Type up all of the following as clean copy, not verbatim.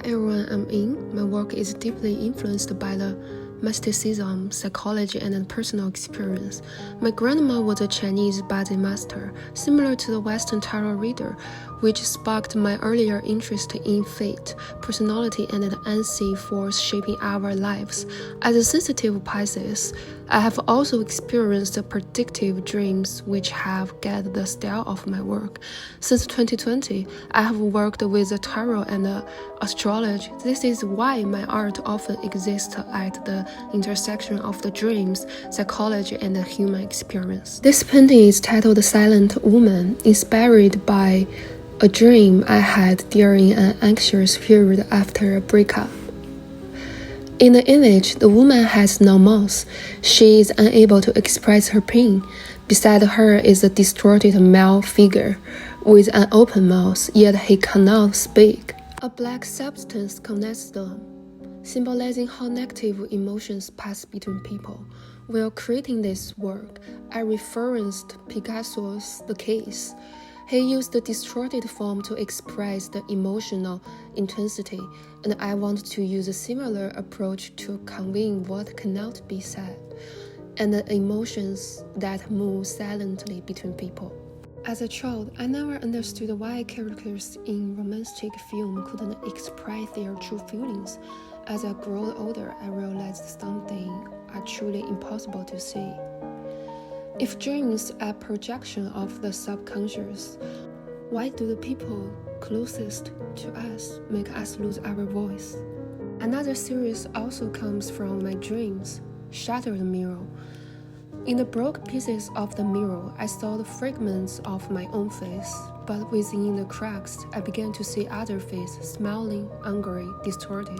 that era I'm in, my work is deeply influenced by the mysticism, psychology, and personal experience. My grandma was a Chinese Bazi master, similar to the Western tarot reader, which sparked my earlier interest in fate, personality, and the unseen force shaping our lives. As a sensitive Pisces, I have also experienced predictive dreams which have guided the style of my work. Since 2020, I have worked with the tarot and astrology. This is why my art often exists at the intersection of the dreams, psychology, and the human experience. This painting is titled Silent Woman, inspired by a dream I had during an anxious period after a breakup. In the image, the woman has no mouth. She is unable to express her pain. Beside her is a distorted male figure with an open mouth, yet he cannot speak. A black substance connects them, symbolizing how negative emotions pass between people. While creating this work, I referenced Picasso's The Case. He used the distorted form to express the emotional intensity, and I want to use a similar approach to conveying what cannot be said, and the emotions that move silently between people. As a child, I never understood why characters in romantic film couldn't express their true feelings. As I grew older, I realized something are truly impossible to see. If dreams are projection of the subconscious, why do the people closest to us make us lose our voice? Another series also comes from my dreams, Shattered Mirror. In the broken pieces of the mirror, I saw the fragments of my own face, but within the cracks, I began to see other faces, smiling, angry, distorted.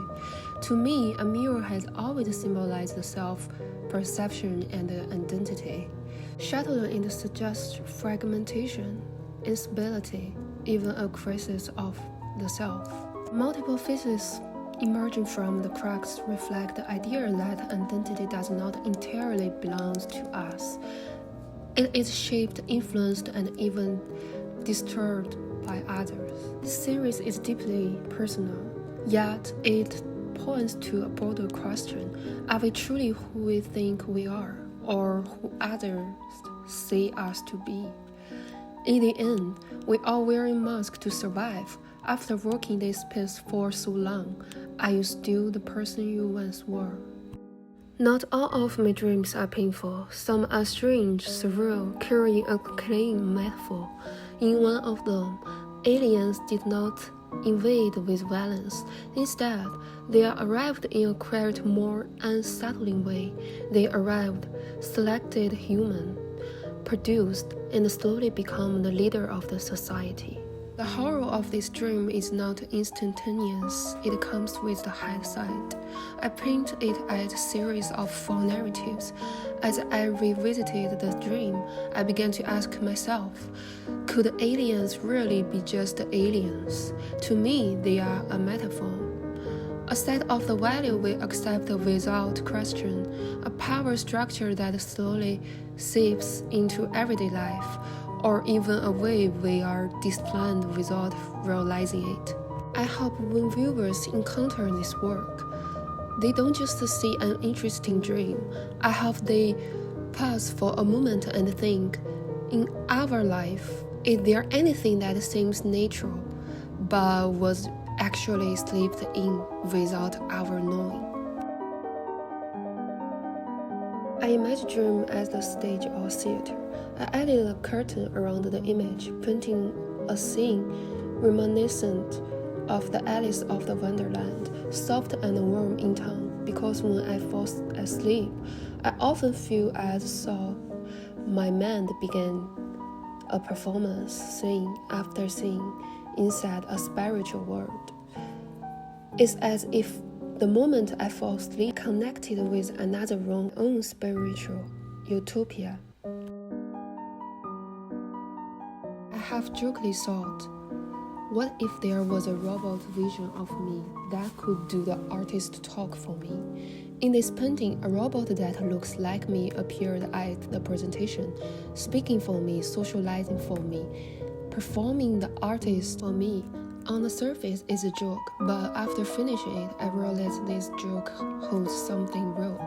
To me, a mirror has always symbolized the self-perception and the identity. Shattered in the suggests fragmentation, instability, even a crisis of the self. Multiple faces emerging from the cracks reflect the idea that identity does not entirely belong to us. It is shaped, influenced, and even disturbed by others. This series is deeply personal, yet it points to a broader question: are we truly who we think we are, or who others see us to be? In the end, we are wearing masks to survive. After working this piece for so long, are you still the person you once were? Not all of my dreams are painful. Some are strange, surreal, carrying a clean metaphor. In one of them, aliens did not invade with violence. Instead, they arrived in a quiet, more unsettling way. They arrived, selected human, produced, and slowly become the leader of the society. The horror of this dream is not instantaneous, it comes with the hindsight. I paint it as a series of 4 narratives. As I revisited the dream, I began to ask myself, could aliens really be just aliens? To me, they are a metaphor. A set of the value we accept without question, a power structure that slowly seeps into everyday life, or even a way we are disciplined without realizing it. I hope when viewers encounter this work, they don't just see an interesting dream. I hope they pause for a moment and think, in our life, is there anything that seems natural, but was actually slipped in without our knowing? I imagine dream as the stage or theater. I added a curtain around the image, painting a scene reminiscent of the Alice of the Wonderland, soft and warm in tone, because when I fall asleep, I often feel as though my mind began a performance, scene after scene, inside a spiritual world. It's as if the moment I fall asleep connected with another one's own spiritual utopia. I have jokingly thought, what if there was a robot vision of me that could do the artist talk for me? In this painting, a robot that looks like me appeared at the presentation, speaking for me, socializing for me, performing the artist for me. On the surface, it's a joke, but after finishing it, I realized this joke holds something real.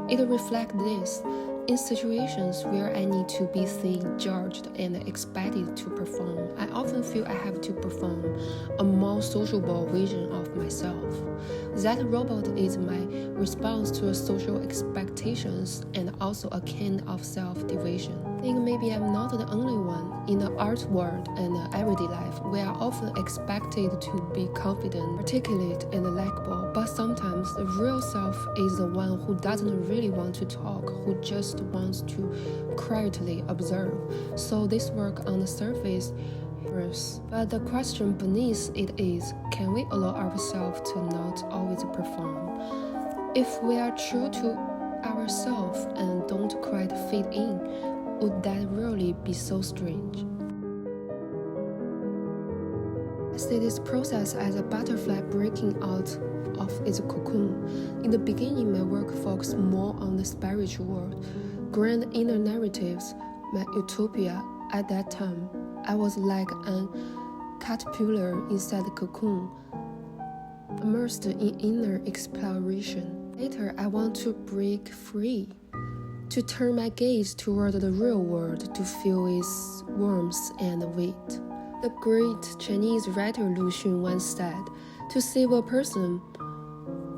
It reflects this. In situations where I need to be seen, judged, and expected to perform, I often feel I have to perform a more sociable version of myself. That robot is my response to social expectations and also a kind of self-deviation. I think maybe I'm not the only one. In the art world and everyday life, we are often expected to be confident, articulate, and likable, but sometimes the real self is the one who doesn't really want to talk, who just wants to quietly observe. So this work on the surface, but the question beneath it is, can we allow ourselves to not always perform? If we are true to ourselves and don't quite fit in, would that really be so strange? I see this process as a butterfly breaking out of its cocoon. In the beginning, my work focused more on the spiritual world, grand inner narratives, my utopia. At that time, I was like an caterpillar inside the cocoon, immersed in inner exploration. Later, I want to break free, to turn my gaze toward the real world, to feel its warmth and weight. The great Chinese writer Lu Xun once said, to save a person,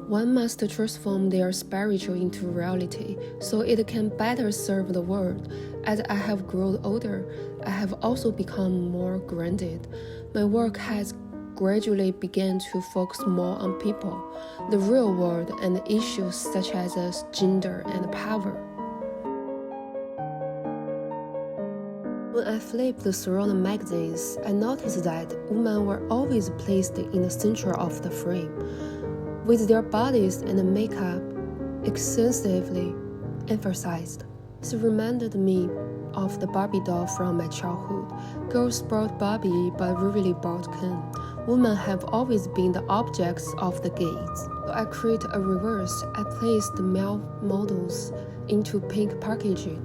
one must transform their spiritual into reality, so it can better serve the world. As I have grown older, I have also become more grounded. My work has gradually began to focus more on people, the real world, and issues such as gender and power. When I flipped through the magazines, I noticed that women were always placed in the center of the frame, with their bodies and makeup extensively emphasized. This reminded me of the Barbie doll from my childhood. Girls bought Barbie but rarely bought Ken. Women have always been the objects of the gaze. So I created a reverse. I placed the male models into pink packaging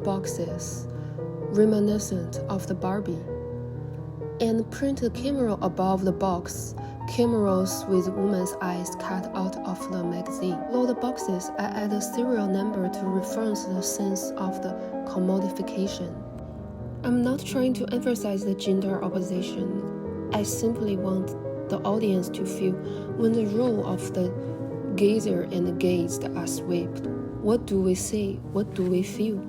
boxes, reminiscent of the Barbie, and printed camera above the box. Cameras with women's eyes cut out of the magazine. Below the boxes, I add a serial number to reference the sense of the commodification. I'm not trying to emphasize the gender opposition. I simply want the audience to feel when the role of the gazer and the gazed are swapped. What do we see? What do we feel?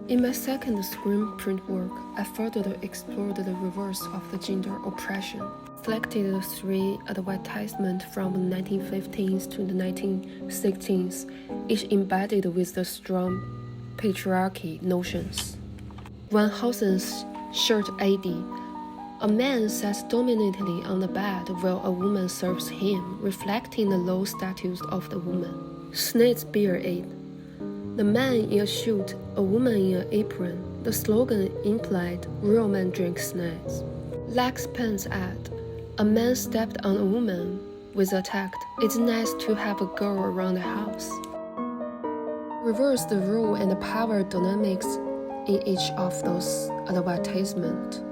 In my second screen print work, I further explored the reverse of the gender oppression. Selected 3 advertisements from the 1950s to the 1960s, each embedded with the strong patriarchy notions. One Housen's shirt AD. A man sits dominantly on the bed while a woman serves him, reflecting the low status of the woman. Snake's beer aid. The man in a suit, a woman in an apron. The slogan implied real men drink snacks. Lex Pants ad. A man stepped on a woman with a tact. It's nice to have a girl around the house. Reverse the role and the power dynamics in each of those advertisements.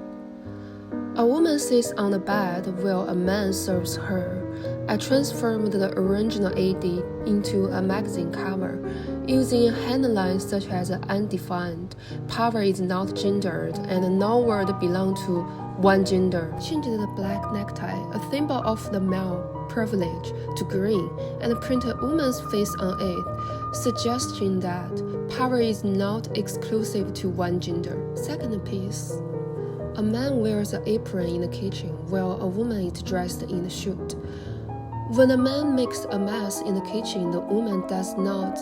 A woman sits on the bed while a man serves her. I transformed the original AD into a magazine cover, using headlines such as undefined, power is not gendered, and no word belongs to one gender. Changed the black necktie, a symbol of the male privilege, to green, and printed a woman's face on it, suggesting that power is not exclusive to one gender. Second piece. A man wears an apron in the kitchen while a woman is dressed in a suit. When a man makes a mess in the kitchen, the woman does not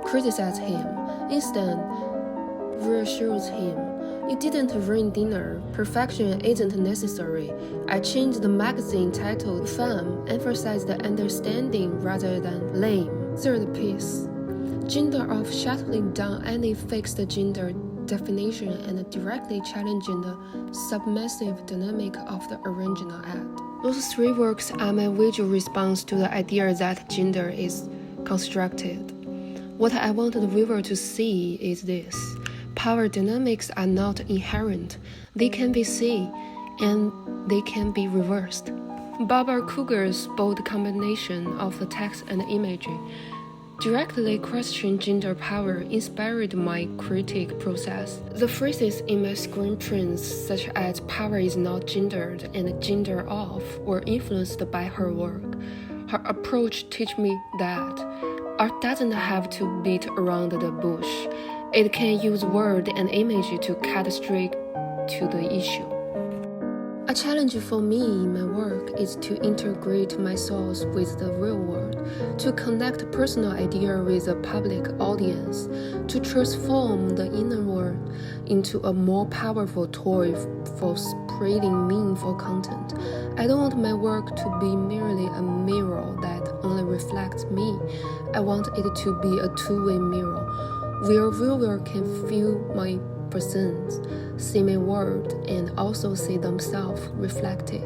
criticize him. Instead, reassures him. You didn't ruin dinner. Perfection isn't necessary. I changed the magazine title to Femme, emphasize the understanding rather than lame. Third piece. Gender of shuttling down any fixed gender definition and directly challenging the submissive dynamic of the original ad. Those 3 works are my visual response to the idea that gender is constructed. What I want the viewer to see is this. Power dynamics are not inherent. They can be seen, and they can be reversed. Barbara Kruger's bold combination of the text and imagery directly questioned gender power inspired my critique process. The phrases in my screen prints, such as power is not gendered and gender off, were influenced by her work. Her approach teach me that art doesn't have to beat around the bush. It can use word and image to cut straight to the issue. A challenge for me in my work is to integrate my thoughts with the real world, to connect personal idea with a public audience, to transform the inner world into a more powerful tool for spreading meaningful content. I don't want my work to be merely a mirror that only reflects me. I want it to be a two-way mirror, where viewer can feel my presence, see my world, and also see themselves reflected.